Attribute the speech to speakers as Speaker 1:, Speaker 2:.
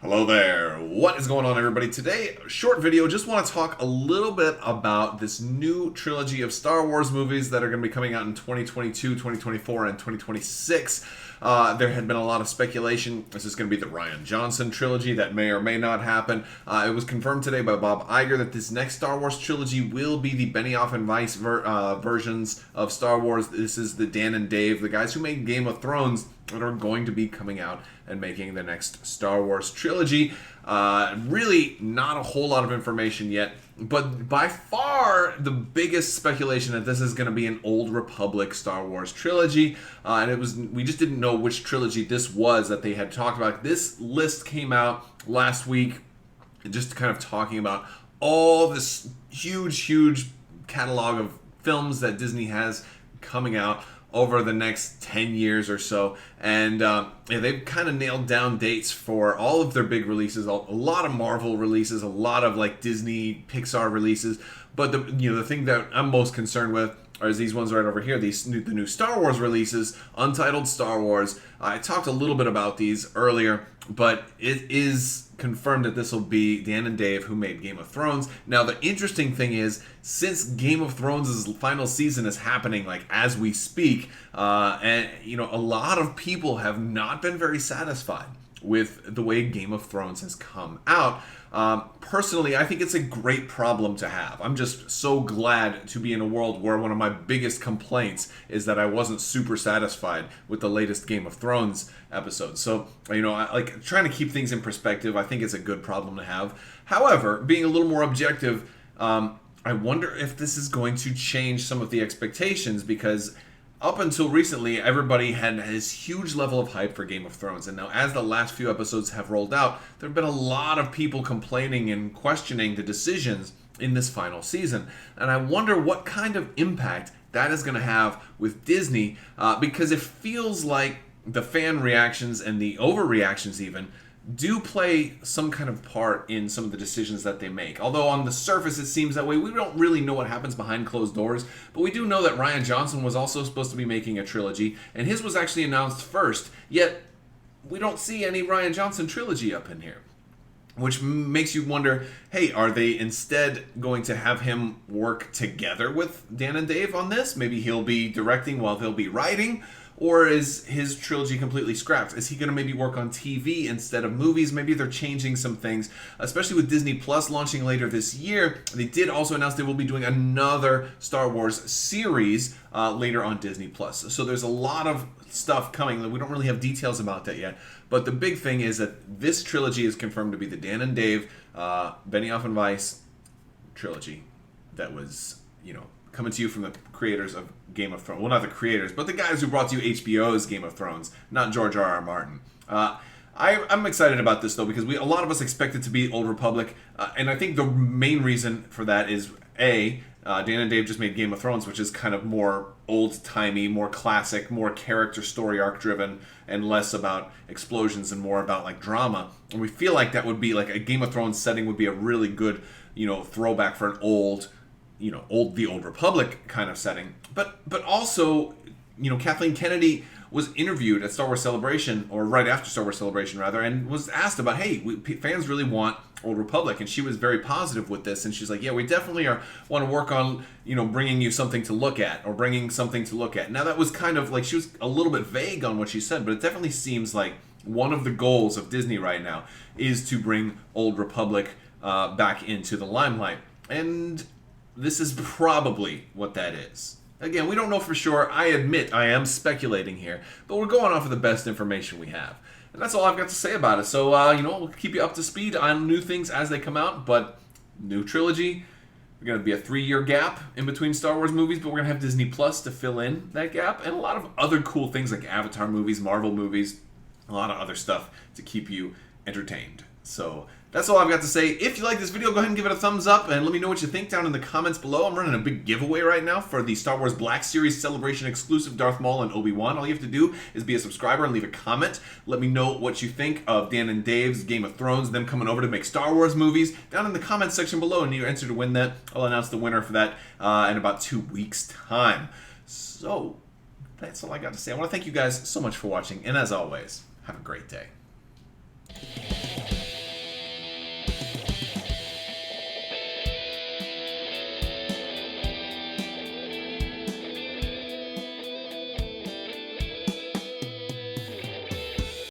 Speaker 1: Hello there. What is going on, everybody? Today, short video. Just want to talk a little bit about this new trilogy of Star Wars movies that are going to be coming out in 2022, 2024, and 2026. There had been a lot of speculation. This is going to be the Rian Johnson trilogy. That may or may not happen. It was confirmed today by Bob Iger that this next Star Wars trilogy will be the Benioff and Weiss versions of Star Wars. This is the Dan and Dave, the guys who made Game of Thrones, that are going to be coming out and making the next Star Wars trilogy. Really not a whole lot of information yet, but by far the biggest speculation that this is going to be an Old Republic Star Wars trilogy. We just didn't know which trilogy this was that they had talked about. This list came out last week, just kind of talking about all this huge catalog of films that Disney has coming out over the next 10 years or so. And they've kind of nailed down dates for all of their big releases, a lot of Marvel releases, a lot of like Disney, Pixar releases. But the thing that I'm most concerned with are these ones right over here, the new Star Wars releases, Untitled Star Wars. I talked a little bit about these earlier, but it is confirmed that this will be Dan and Dave, who made Game of Thrones. Now, the interesting thing is, since Game of Thrones' final season is happening like as we speak, and a lot of people have not been very satisfied with the way Game of Thrones has come out. Personally, I think it's a great problem to have. I'm just so glad to be in a world where one of my biggest complaints is that I wasn't super satisfied with the latest Game of Thrones episode. So, I like trying to keep things in perspective. I think it's a good problem to have. However, being a little more objective, I wonder if this is going to change some of the expectations, because up until recently, everybody had this huge level of hype for Game of Thrones. And now, as the last few episodes have rolled out, there have been a lot of people complaining and questioning the decisions in this final season. And I wonder what kind of impact that is going to have with Disney, because it feels like the fan reactions and the overreactions even do play some kind of part in some of the decisions that they make. Although on the surface it seems that way, we don't really know what happens behind closed doors, but we do know that Rian Johnson was also supposed to be making a trilogy, and his was actually announced first, yet we don't see any Rian Johnson trilogy up in here. Which makes you wonder, hey, are they instead going to have him work together with Dan and Dave on this? Maybe he'll be directing while they'll be writing? Or is his trilogy completely scrapped? Is he going to maybe work on TV instead of movies? Maybe they're changing some things, especially with Disney Plus launching later this year. They did also announce they will be doing another Star Wars series later on Disney Plus. So there's a lot of stuff coming. We don't really have details about that yet. But the big thing is that this trilogy is confirmed to be the Dan and Dave, Benioff and Weiss trilogy that was, coming to you from the creators of Game of Thrones. Well, not the creators, but the guys who brought to you HBO's Game of Thrones, not George R.R. Martin. I'm excited about this, though, because a lot of us expect it to be Old Republic, and I think the main reason for that is, Dan and Dave just made Game of Thrones, which is kind of more old-timey, more classic, more character story arc-driven, and less about explosions and more about, like, drama. And we feel like that would be, like, a Game of Thrones setting would be a really good, throwback for an the Old Republic kind of setting. But also, Kathleen Kennedy was interviewed at Star Wars Celebration, or right after Star Wars Celebration, rather, and was asked about, hey, fans really want Old Republic, and she was very positive with this, and she's like, yeah, we definitely want to work on, bringing you something to look at, or bringing something to look at. Now, that was kind of like, she was a little bit vague on what she said, but it definitely seems like one of the goals of Disney right now is to bring Old Republic back into the limelight. And this is probably what that is. Again, we don't know for sure. I admit I am speculating here, but we're going off of the best information we have. And that's all I've got to say about it. So, we'll keep you up to speed on new things as they come out, but new trilogy. We're going to be a 3-year gap in between Star Wars movies, but we're going to have Disney Plus to fill in that gap, and a lot of other cool things like Avatar movies, Marvel movies, a lot of other stuff to keep you entertained. So that's all I've got to say. If you like this video, go ahead and give it a thumbs up and let me know what you think down in the comments below. I'm running a big giveaway right now for the Star Wars Black Series Celebration exclusive Darth Maul and Obi-Wan. All you have to do is be a subscriber and leave a comment. Let me know what you think of Dan and Dave's Game of Thrones, them coming over to make Star Wars movies, down in the comments section below, and your answer to win that. I'll announce the winner for that in about 2 weeks' time. So that's all I got to say. I want to thank you guys so much for watching, and as always, have a great day.